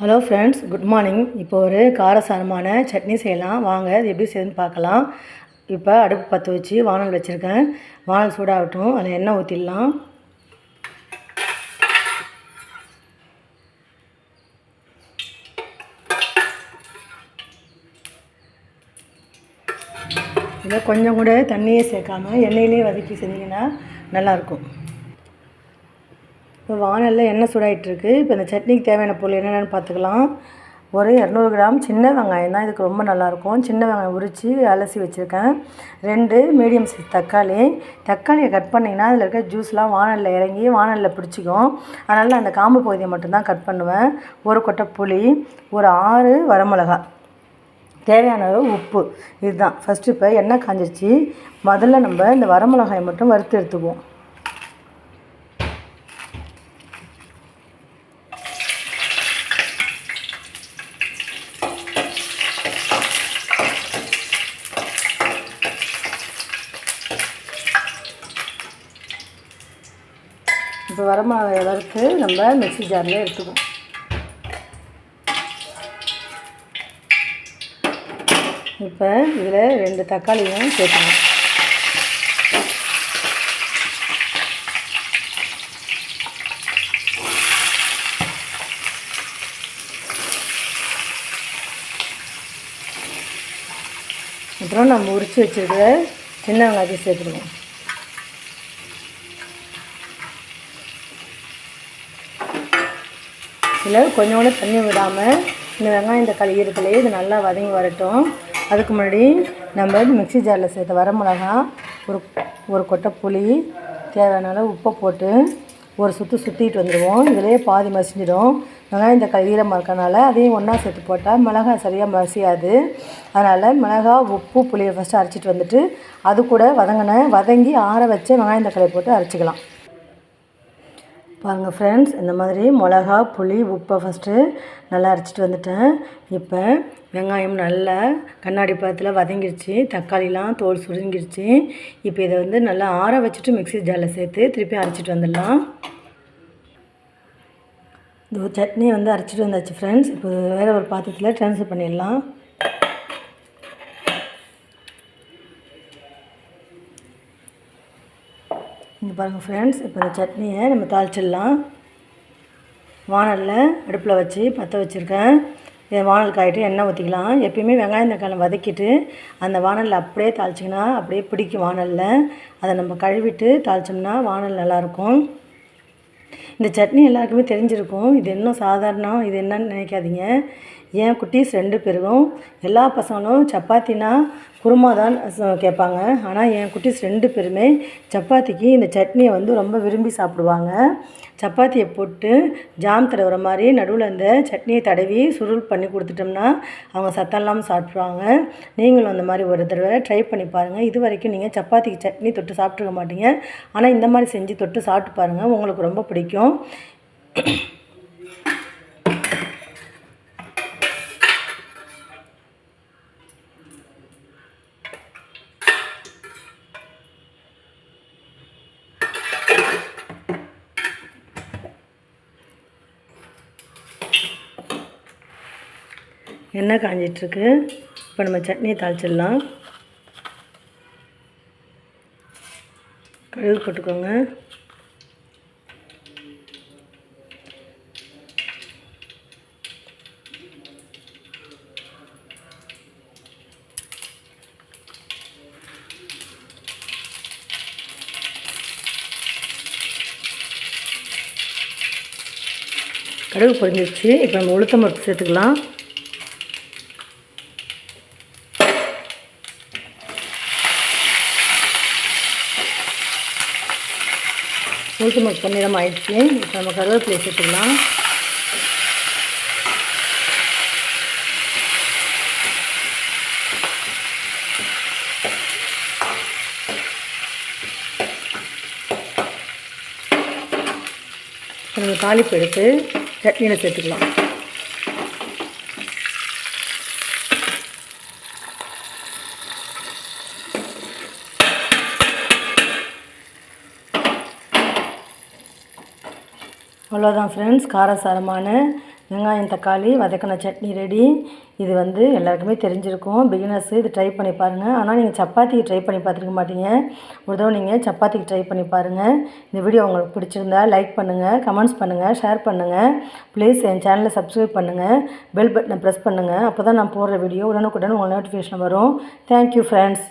Hello friends, good morning. இப்போ ஒரு காரசாரமான சட்னி செய்யலாம். வாங்க அது எப்படி செய்யுதுன்னு பார்க்கலாம். இப்போ அடுப்பு பற்ற வச்சு வானல் வச்சுருக்கேன். வானல் சூடாகட்டும். அதில் எண்ணெய் ஊற்றிடலாம். இதை கொஞ்சம் கூட தண்ணியே சேர்க்காமல் எண்ணெயிலே வதக்கி செஞ்சிங்கன்னா நல்லாயிருக்கும். இப்போ வானலில் எண்ணெய் சூடாகிட்டுருக்கு. இப்போ இந்த சட்னிக்கு தேவையான பொருள் என்னென்னு பார்த்துக்கலாம். ஒரு 200 கிராம் சின்ன வெங்காயம் தான் இதுக்கு ரொம்ப நல்லாயிருக்கும். சின்ன வெங்காயம் உரித்து அலசி வச்சுருக்கேன். 2 மீடியம் சைஸ் தக்காளியை கட் பண்ணிங்கன்னா அதில் இருக்க ஜூஸ்லாம் வானலில் இறங்கி வானலில் பிடிச்சிக்கும். அதனால் அந்த காம்பு பகுதியை மட்டும்தான் கட் பண்ணுவேன். ஒரு கொட்டை புளி, ஒரு 6 வரமிளகா, தேவையான அளவு உப்பு. இதுதான். ஃபஸ்ட்டு இப்போ எண்ணெய் காஞ்சிருச்சு. முதல்ல நம்ம இந்த வரமிளகாயை மட்டும் வறுத்து எடுத்துக்குவோம். இப்போ வரமிளகாய் வறுத்து நம்ம மிக்ஸி ஜாரில் எடுத்துக்குவோம். இப்போ இதில் 2 தக்காளியும் சேர்த்துக்கணும். அப்புறம் நம்ம உரித்து வச்சுருக்கிற சின்ன வெங்காயத்தை சேர்த்துருவோம். இதில் கொஞ்சோண்டு தண்ணி விடாமல் இந்த வெங்காயம் தக்காளி இருக்குல்லையே இது நல்லா வதங்கி வரட்டும். அதுக்கு முன்னாடி நம்ம மிக்ஸி ஜாரில் சேர்த்த வரமிளகா, ஒரு கொட்டை புளி, தேவையான அளவு உப்பை போட்டு ஒரு சுற்றிட்டு வந்துடுவோம். இதிலே பாதி மசிஞ்சிடும். வெங்காயம் தக்காளி ஈரமாக இருக்கனால அதையும் ஒன்றா சேர்த்து போட்டால் மிளகாய் சரியாக மசியாது. அதனால் மிளகாய், உப்பு, புளியை ஃபஸ்ட்டு அரைச்சிட்டு வந்துட்டு அது கூட வதங்கி ஆற வச்ச வெங்காயம் தக்காளி போட்டு அரைச்சிக்கலாம். பாருங்கள் ஃப்ரெண்ட்ஸ், இந்த மாதிரி மிளகா, புளி, உப்பை ஃபஸ்ட்டு நல்லா அரைச்சிட்டு வந்துட்டேன். இப்போ வெங்காயம் நல்லா கண்ணாடி பதத்தில் வதங்கிடுச்சு. தக்காளிலாம் தோல் சுருங்கிடுச்சு. இப்போ இதை நல்லா ஆற வச்சுட்டு மிக்ஸி ஜாரில் சேர்த்து திருப்பி அரைச்சிட்டு வந்துடலாம். இந்த சட்னி அரைச்சிட்டு வந்தாச்சு ஃப்ரெண்ட்ஸ். இப்போ வேறு ஒரு பாத்திரத்தில் ட்ரான்ஸ்ஃபர் பண்ணிடலாம். இங்கே பாருங்கள் ஃப்ரெண்ட்ஸ், இப்போ இந்த சட்னியை நம்ம தாளிச்சிடலாம். வானலில் அடுப்பில் வச்சு பற்ற வச்சுருக்கேன். இதை வானல் காயிட்டு எண்ணெய் ஊற்றிக்கலாம். எப்பயுமே வெங்காயம் தக்காளி வதக்கிட்டு அந்த வானலில் அப்படியே தாளிச்சிங்கன்னா அப்படியே பிடிக்கும் வானலில். அதை நம்ம கழுவிட்டு தாளித்தோம்னா வானல் நல்லாயிருக்கும். இந்த சட்னி எல்லாருக்குமே தெரிஞ்சிருக்கும். இது இன்னும் சாதாரணம், இது என்னன்னு நினைக்காதீங்க. என் குட்டீஸ் 2 பேரும் எல்லா பசங்களும் சப்பாத்தினா குருமா தான் கேட்பாங்க. ஆனால் என் குட்டீஸ் 2 பேருமே சப்பாத்திக்கு இந்த சட்னியை ரொம்ப விரும்பி சாப்பிடுவாங்க. சப்பாத்தியை போட்டு ஜாம் தடவுற மாதிரி நடுவில் இந்த சட்னியை தடவி சுருள் பண்ணி கொடுத்துட்டோம்னா அவங்க சத்தம் இல்லாமல் சாப்பிடுவாங்க. நீங்களும் அந்த மாதிரி ஒரு தடவை ட்ரை பண்ணி பாருங்கள். இது வரைக்கும் நீங்கள் சப்பாத்திக்கு சட்னி தொட்டு சாப்பிட்ருக்க மாட்டீங்க. ஆனால் இந்த மாதிரி செஞ்சு தொட்டு சாப்பிட்டு பாருங்கள், உங்களுக்கு ரொம்ப பிடிக்கும். எண்ணெய் காஞ்சிட்ருக்கு. இப்போ நம்ம சட்னியை தாளிச்சிடலாம். கடுகு போட்டுக்கோங்க. கடுகு பொரிஞ்சிருச்சு. இப்போ நம்ம உளுத்தம் பருப்பு சேர்த்துக்கலாம். உளுத்தம் பருப்பு பொன்னிறம் ஆயிடுச்சு. இப்போ நம்ம கருவேப்பிலை சேர்த்துக்கலாம். நம்ம தாளிப்பு எடுத்து சட்னியில் சேர்த்துக்கலாம். அவ்வளோதான் ஃப்ரெண்ட்ஸ், காரசாரமான வெங்காயம் தக்காளி வதக்கின சட்னி ரெடி. இது வந்து எல்லாருக்குமே தெரிஞ்சிருக்கும். பிகினர்ஸு இது ட்ரை பண்ணி பாருங்கள். ஆனால் நீங்கள் சப்பாத்திக்கு ட்ரை பண்ணி பார்த்துருக்க மாட்டீங்க. ஒரு தடவை நீங்கள் சப்பாத்திக்கு ட்ரை பண்ணி பாருங்கள். இந்த வீடியோ உங்களுக்கு பிடிச்சிருந்தா லைக் பண்ணுங்கள், கமெண்ட்ஸ் பண்ணுங்கள், ஷேர் பண்ணுங்கள். ப்ளீஸ் என் சேனலை சப்ஸ்கிரைப் பண்ணுங்கள், பெல் பட்டனை ப்ரெஸ் பண்ணுங்கள். அப்போ தான் நான் போடுற வீடியோ உடனுக்குடன் உங்களுக்கு நோட்டிஃபிகேஷன் வரும். Thank you friends.